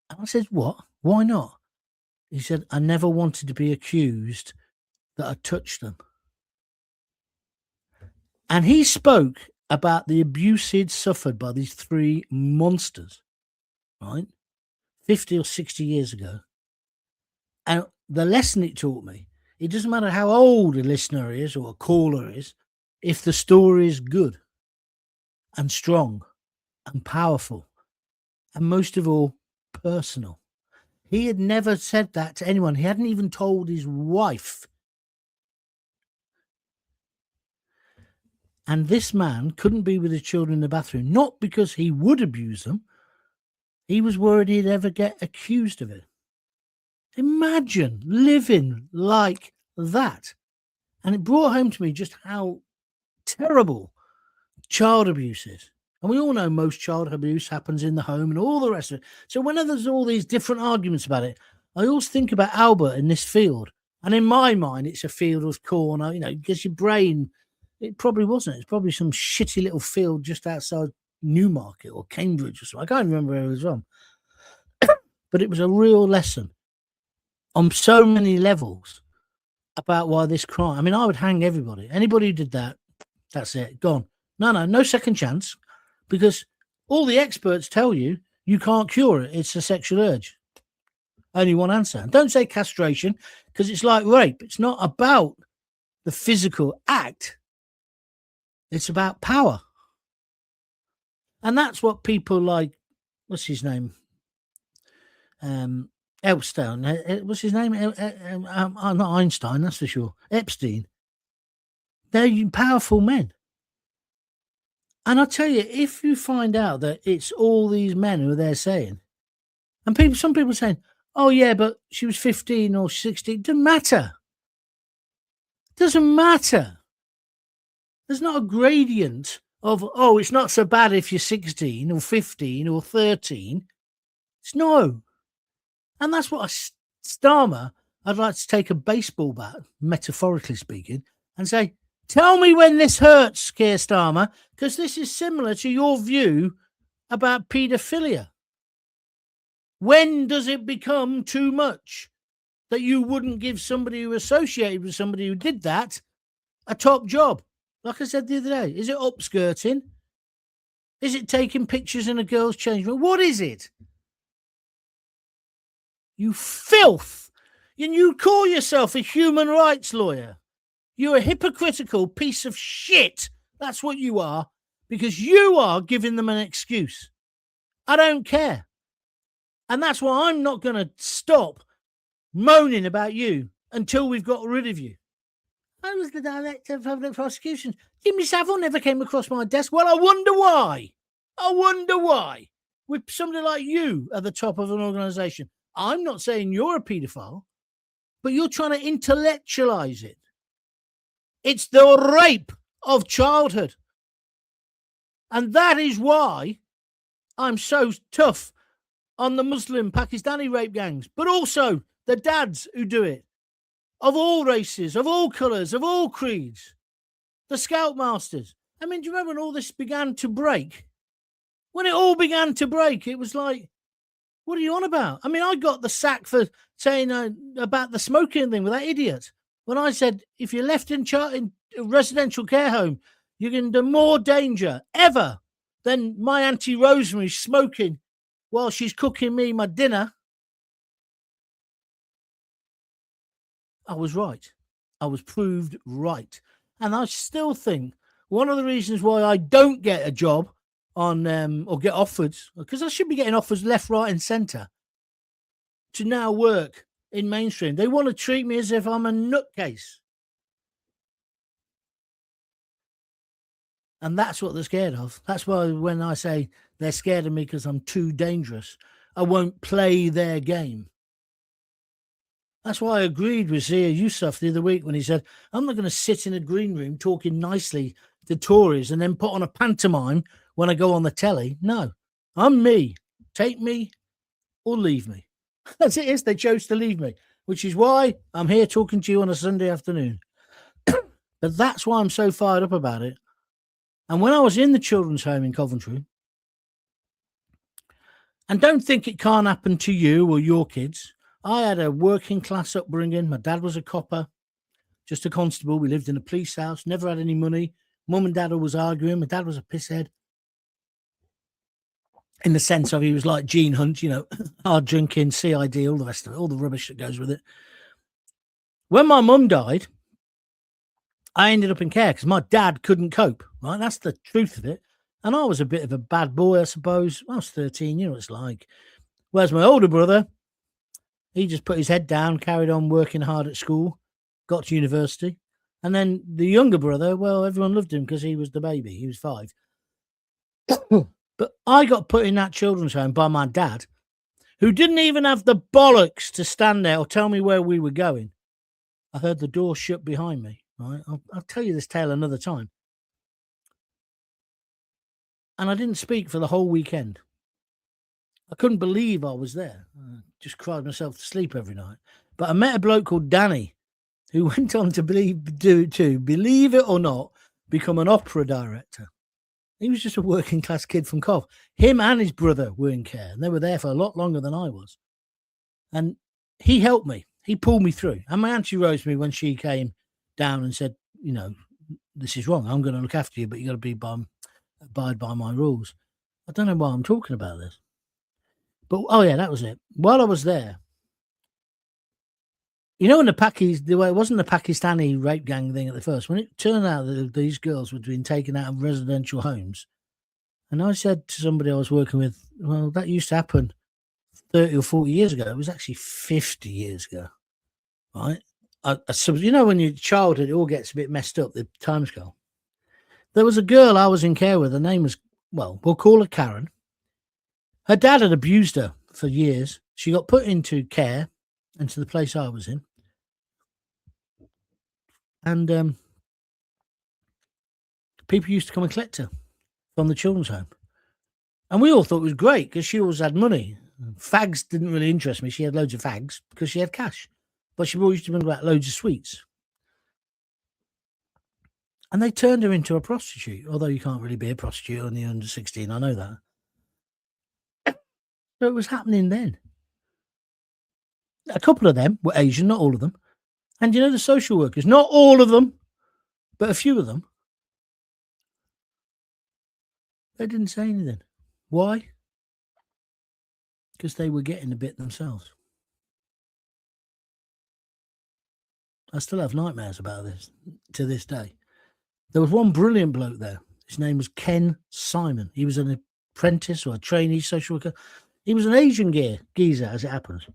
And I said, what? Why not? He said, I never wanted to be accused that I touched them. And he spoke about the abuse he'd suffered by these 3 monsters, right? 50 or 60 years ago. And the lesson it taught me, it doesn't matter how old a listener is or a caller is, if the story is good and strong and powerful and most of all, personal. He had never said that to anyone. He hadn't even told his wife. And this man couldn't be with his children in the bathroom, not because he would abuse them. He was worried he'd ever get accused of it. Imagine living like that. And it brought home to me just how terrible child abuse is. And we all know most child abuse happens in the home and all the rest of it. So whenever there's all these different arguments about it, I always think about Albert in this field. And in my mind, it's a field of corn, you know, because your brain, it probably wasn't. It's probably some shitty little field just outside Newmarket or Cambridge or something. I can't remember where it was from. But it was a real lesson on so many levels about why this crime. I mean, I would hang everybody. Anybody who did that, that's it, gone. No second chance. Because all the experts tell you can't cure it. It's a sexual urge. Only one answer. And don't say castration, because it's like rape. It's not about the physical act. It's about power. And that's what people like, what's his name? Epstein. What's his name? Not Einstein, that's for sure. Epstein. They're powerful men. And I tell you, if you find out that it's all these men who are there saying, and some people saying, oh, yeah, but she was 15 or 16. It doesn't matter. It doesn't matter. There's not a gradient of, oh, it's not so bad if you're 16 or 15 or 13. It's no. And that's what Starmer, I'd like to take a baseball bat, metaphorically speaking, and say, tell me when this hurts, Keir Starmer, because this is similar to your view about paedophilia. When does it become too much that you wouldn't give somebody who associated with somebody who did that a top job? Like I said the other day, is it upskirting? Is it taking pictures in a girl's change room? What is it? You filth. And you call yourself a human rights lawyer. You're a hypocritical piece of shit. That's what you are, because you are giving them an excuse. I don't care. And that's why I'm not going to stop moaning about you until we've got rid of you. I was the director of public prosecution. Jimmy Savile never came across my desk. Well, I wonder why. I wonder why. With somebody like you at the top of an organisation. I'm not saying you're a paedophile, but you're trying to intellectualise it. It's the rape of childhood. And that is why I'm so tough on the Muslim Pakistani rape gangs, but also the dads who do it, of all races, of all colours, of all creeds, the Scoutmasters. I mean, do you remember when all this began to break? When it all began to break, it was like, what are you on about? I mean, I got the sack for saying about the smoking thing with that idiot. When I said, if you're left in a residential care home, you're into more danger ever than my Auntie Rosemary smoking while she's cooking me my dinner. I was right. I was proved right. And I still think one of the reasons why I don't get a job on or get offered, because I should be getting offers left, right and centre to now work in mainstream. They want to treat me as if I'm a nutcase. And that's what they're scared of. That's why when I say they're scared of me because I'm too dangerous, I won't play their game. That's why I agreed with Zia Yusuf the other week when he said, I'm not going to sit in a green room talking nicely to Tories and then put on a pantomime when I go on the telly. No, I'm me. Take me or leave me. As it is, they chose to leave me, which is why I'm here talking to you on a Sunday afternoon. But that's why I'm so fired up about it. And when I was in the children's home in Coventry, and don't think it can't happen to you or your kids, I had a working class upbringing. My dad was a copper, just a constable. We lived in a police house, never had any money. Mum and dad always arguing. My dad was a pisshead. In the sense of he was like Gene Hunt, you know, hard drinking, CID, all the rest of it, all the rubbish that goes with it. When my mum died, I ended up in care because my dad couldn't cope, right? That's the truth of it. And I was a bit of a bad boy, I suppose. I was 13, you know what it's like. Whereas my older brother, he just put his head down, carried on working hard at school, got to university. And then the younger brother, well, everyone loved him because he was the baby. He was 5. But I got put in that children's home by my dad, who didn't even have the bollocks to stand there or tell me where we were going. I heard the door shut behind me. Right? I'll tell you this tale another time. And I didn't speak for the whole weekend. I couldn't believe I was there. I just cried myself to sleep every night. But I met a bloke called Danny, who went on to believe it or not, become an opera director. He was just a working class kid from Cov. Him and his brother were in care, and they were there for a lot longer than I was. And he helped me. He pulled me through. And my auntie Rosemary, when she came down and said, you know, this is wrong. I'm going to look after you, but you got to abide by my rules. I don't know why I'm talking about this. But, oh, yeah, that was it. While I was there, you know, in it wasn't the Pakistani rape gang thing at the first, when it turned out that these girls were being taken out of residential homes, and I said to somebody I was working with, well, that used to happen 30 or 40 years ago. It was actually 50 years ago, right? So, you know, when you're childhood, it all gets a bit messed up, the timescale. There was a girl I was in care with. Her name was, well, we'll call her Karen. Her dad had abused her for years. She got put into care, into the place I was in. And people used to come and collect her from the children's home. And we all thought it was great because she always had money. Fags didn't really interest me. She had loads of fags because she had cash. But she always used to bring back loads of sweets. And they turned her into a prostitute, although you can't really be a prostitute when you're under 16. I know that. So it was happening then. A couple of them were Asian, not all of them. And you know, the social workers, not all of them, but a few of them, they didn't say anything. Why? Because they were getting a bit themselves. I still have nightmares about this to this day. There was one brilliant bloke there. His name was Ken Simon. He was an apprentice or a trainee social worker. He was an Asian geezer, as it happens.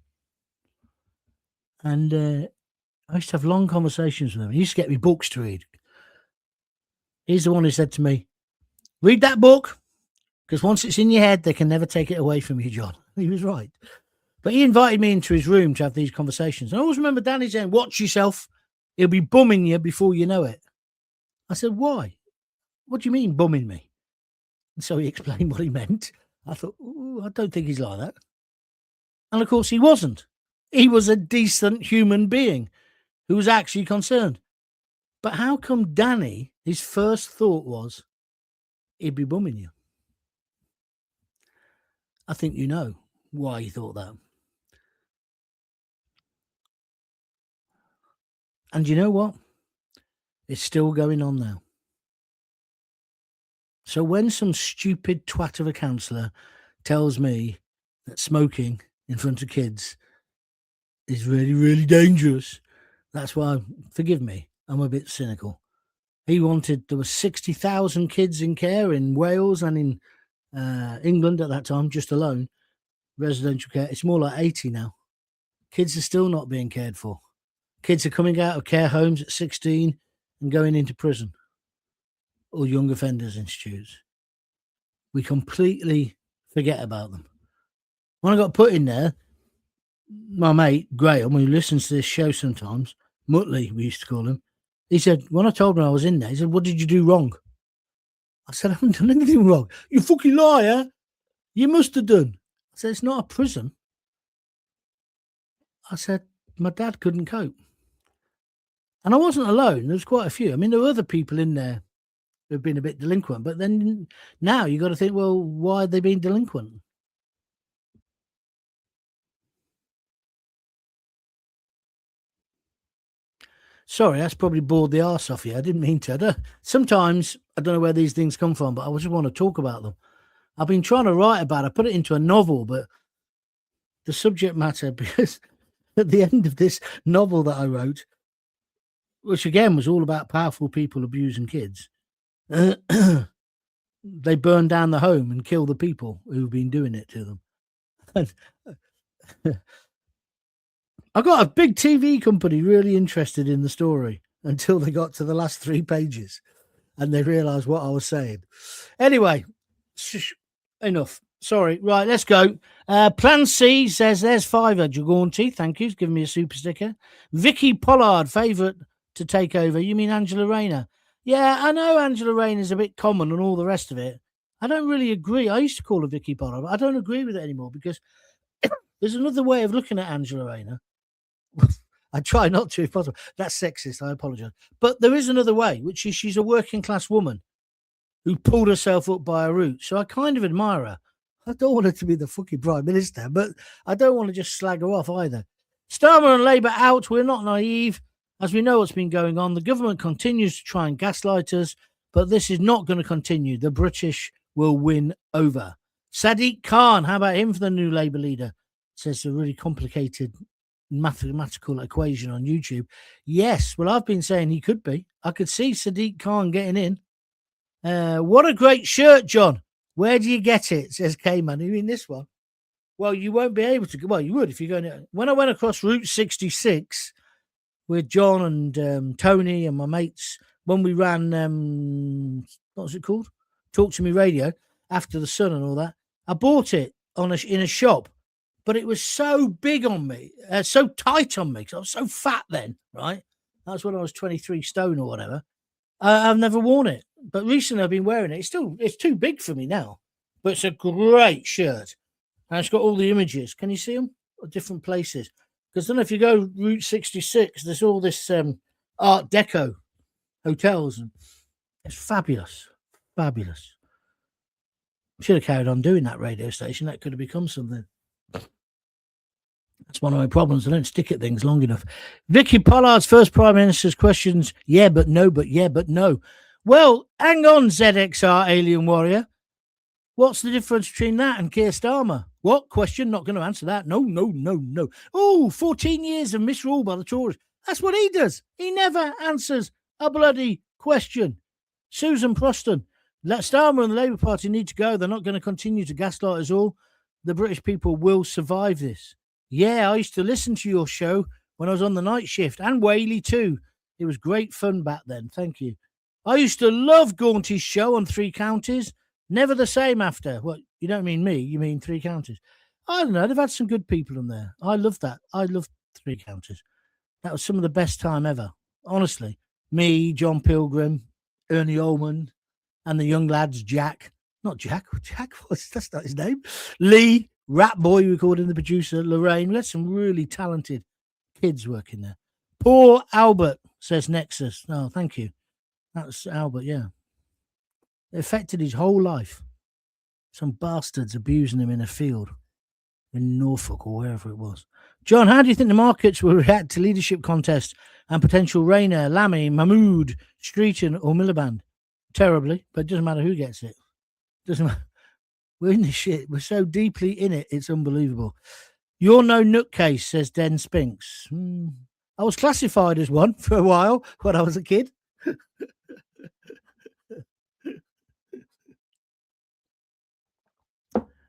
And I used to have long conversations with him. He used to get me books to read. He's the one who said to me, read that book, because once it's in your head, they can never take it away from you, John. He was right. But he invited me into his room to have these conversations. And I always remember Danny saying, watch yourself. He'll be bumming you before you know it. I said, why? What do you mean bumming me? And so he explained what he meant. I thought, I don't think he's like that. And of course he wasn't. He was a decent human being who was actually concerned. But how come Danny, his first thought was, he'd be bumming you? I think you know why he thought that. And you know what? It's still going on now. So when some stupid twat of a counsellor tells me that smoking in front of kids is really, really dangerous, that's why, forgive me, I'm a bit cynical. There were 60,000 kids in care in Wales and in England at that time, just alone, residential care. It's more like 80 now. Kids are still not being cared for. Kids are coming out of care homes at 16 and going into prison or young offenders institutes. We completely forget about them. When I got put in there, my mate, Graham, who listens to this show sometimes, Muttley, we used to call him, he said, when I told him I was in there, he said, what did you do wrong? I said, I haven't done anything wrong. You fucking liar. You must have done. I said, it's not a prison. I said, my dad couldn't cope. And I wasn't alone. There was quite a few. I mean, there were other people in there who have been a bit delinquent. But then now you got to think, well, why are they being delinquent? Sorry, that's probably bored the arse off you. I didn't mean to. Sometimes I don't know where these things come from, but I just want to talk about them. I've been trying to write about it. I put it into a novel, but the subject matter, because at the end of this novel that I wrote, which again was all about powerful people abusing kids, they burn down the home and kill the people who've been doing it to them. I got a big TV company really interested in the story until they got to the last 3 pages and they realised what I was saying. Anyway, enough. Sorry. Right, let's go. Plan C says, there's Fiver. Jaunty, thank you. He's giving me a super sticker. Vicky Pollard, favourite to take over. You mean Angela Rayner? Yeah, I know Angela Rayner is a bit common and all the rest of it. I don't really agree. I used to call her Vicky Pollard, but I don't agree with it anymore because there's another way of looking at Angela Rayner. I try not to if possible. That's sexist. I apologise. But there is another way, which is she's a working class woman who pulled herself up by her roots. So I kind of admire her. I don't want her to be the fucking Prime Minister, but I don't want to just slag her off either. Starmer and Labour out. We're not naive. As we know what's been going on, the government continues to try and gaslight us, but this is not going to continue. The British will win over. Sadiq Khan, how about him for the new Labour leader? Says a really complicated mathematical equation on YouTube. Yes, well, I've been saying he could be. I could see Sadiq Khan getting in. What a great shirt, John. Where do you get it? Says K-Man. You mean this one? Well, you won't be able to. Well, you would if you're going to. When I went across Route 66 with John and Tony and my mates when we ran, what was it called? Talk to Me Radio, After the Sun and all that. I bought it in a shop, but it was so big on me, so tight on me, because I was so fat then, right? That's when I was 23 stone or whatever. I've never worn it, but recently I've been wearing it. It's too big for me now, but it's a great shirt. And it's got all the images. Can you see them? At different places. Because I don't know if you go Route 66, there's all this Art Deco hotels. And it's fabulous. Fabulous. Should have carried on doing that radio station. That could have become something. That's one of my problems. I don't stick at things long enough. Vicky Pollard's first Prime Minister's questions. Yeah, but no, but yeah, but no. Well, hang on, ZXR Alien Warrior. What's the difference between that and Keir Starmer? What? Question? Not going to answer that. No. Oh, 14 years of misrule by the Tories. That's what he does. He never answers a bloody question. Susan Proston. Starmer and the Labour Party need to go. They're not going to continue to gaslight us all. The British people will survive this. Yeah, I used to listen to your show when I was on the night shift, and Whaley too. It was great fun back then. Thank you. I used to love Gaunty's show on Three Counties. Never the same after. What, you don't mean me, you mean Three Counties. I don't know, they've had some good people on there. I love that. I love Three Counties. That was some of the best time ever. Honestly. Me, John Pilgrim, Ernie Ullman, and the young lads, Jack. Not Jack. Jack was, that's not his name. Lee, Rat Boy, recording the producer, Lorraine. We had some really talented kids working there. Poor Albert, says Nexus. Oh, thank you. That's Albert, yeah. It affected his whole life. Some bastards abusing him in a field in Norfolk or wherever it was. John, how do you think the markets will react to leadership contests and potential Rayner, Lammy, Mahmood, Streeton or Miliband? Terribly, but it doesn't matter who gets it. Doesn't matter. We're in this shit. We're so deeply in it. It's unbelievable. You're no nutcase, says Den Spinks. I was classified as one for a while when I was a kid.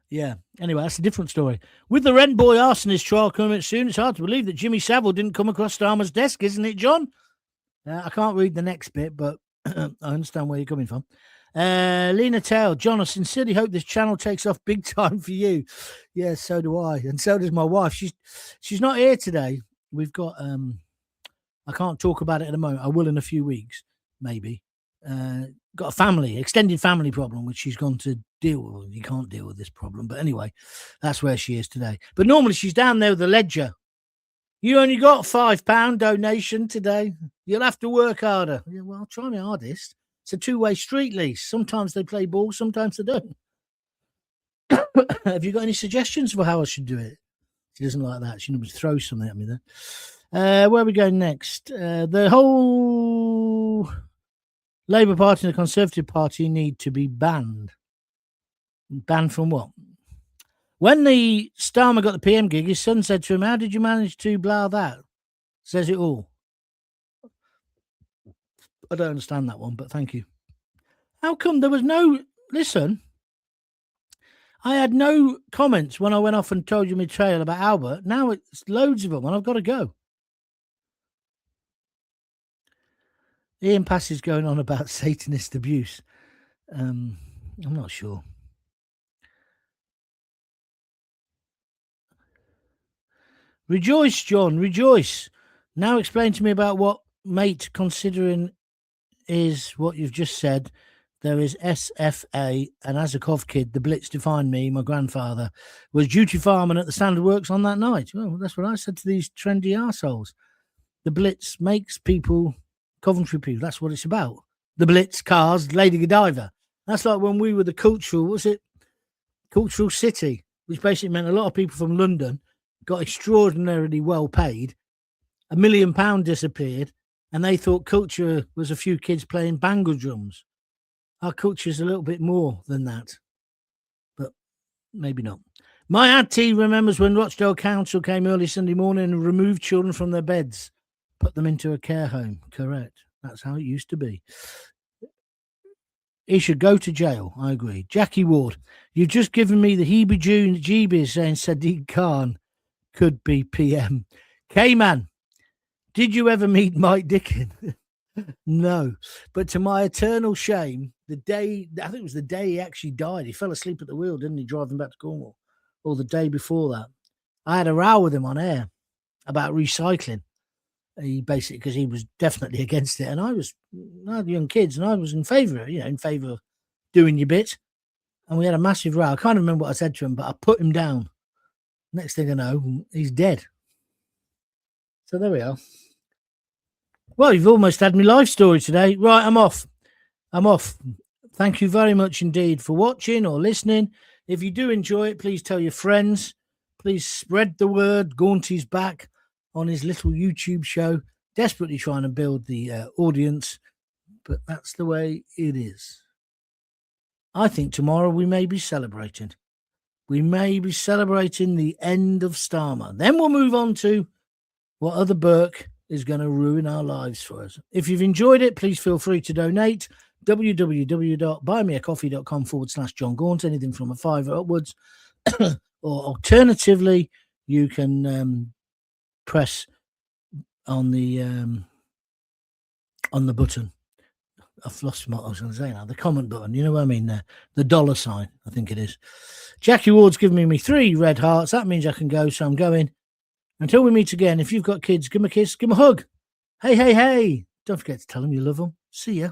Yeah. Anyway, that's a different story. With the Rent Boy arsonist trial coming soon, it's hard to believe that Jimmy Savile didn't come across Starmer's desk, isn't it, John? I can't read the next bit, but I understand where you're coming from. Lena Tail, John, I sincerely hope this channel takes off big time for you. Yeah, so do I. And so does my wife. She's not here today. We've got, I can't talk about it at the moment. I will in a few weeks, maybe. Got a extended family problem, which she's gone to deal with. You can't deal with this problem. But anyway, that's where she is today. But normally she's down there with the ledger. You only got £5 donation today. You'll have to work harder. Yeah, well, I'll try my hardest. It's a two-way street lease. Sometimes they play ball, sometimes they don't. Have you got any suggestions for how I should do it? She doesn't like that. She normally throws something at me there. Where are we going next? The whole Labour Party and the Conservative Party need to be banned. Banned from what? When the Starmer got the PM gig, his son said to him, how did you manage to blah that? Says it all. I don't understand that one, but thank you. How come there was no... Listen, I had no comments when I went off and told you my trail about Albert. Now it's loads of them, and I've got to go. Ian Pass is going on about Satanist abuse. I'm not sure. Rejoice, John, rejoice. Now explain to me about what mate considering is what you've just said. There is SFA, an Azakov kid. The Blitz defined me. My grandfather was duty fireman at the Standard Works on that night. Well, that's what I said to these trendy arseholes. The Blitz makes people, Coventry people, that's what it's about. The Blitz, cars, Lady Godiva. That's like when we were the cultural city, which basically meant a lot of people from London got extraordinarily well paid. £1 million disappeared, and they thought culture was a few kids playing bangle drums. Our culture is a little bit more than that, but maybe not. My auntie remembers when Rochdale Council came early Sunday morning and removed children from their beds, put them into a care home. Correct. That's how it used to be. He should go to jail. I agree. Jackie Ward, you've just given me the heebie-jeebies saying Sadiq Khan could be PM. K-Man, did you ever meet Mike Dickin? No, but to my eternal shame, I think it was the day he actually died. He fell asleep at the wheel, didn't he, driving back to Cornwall? Or the day before that. I had a row with him on air about recycling. He basically, because he was definitely against it. And I had young kids and I was in favour of doing your bit. And we had a massive row. I can't remember what I said to him, but I put him down. Next thing I know, he's dead. So there we are. Well, you've almost had my life story today. Right, I'm off. Thank you very much indeed for watching or listening. If you do enjoy it, please tell your friends. Please spread the word. Gaunty's back on his little YouTube show, desperately trying to build the audience, but that's the way it is. I think tomorrow we may be celebrating. We may be celebrating the end of Starmer. Then we'll move on to what other Burke is going to ruin our lives for us. If you've enjoyed it, please feel free to donate. www.buymeacoffee.com/John Gaunt, anything from $5 upwards. Or alternatively, you can press on the button. I've lost what I was going to say now. The comment button, you know what I mean? The dollar sign, I think it is. Jackie Ward's giving me 3 red hearts. That means I can go, so I'm going. Until we meet again, if you've got kids, give them a kiss, give them a hug. Hey, hey, hey. Don't forget to tell them you love them. See ya.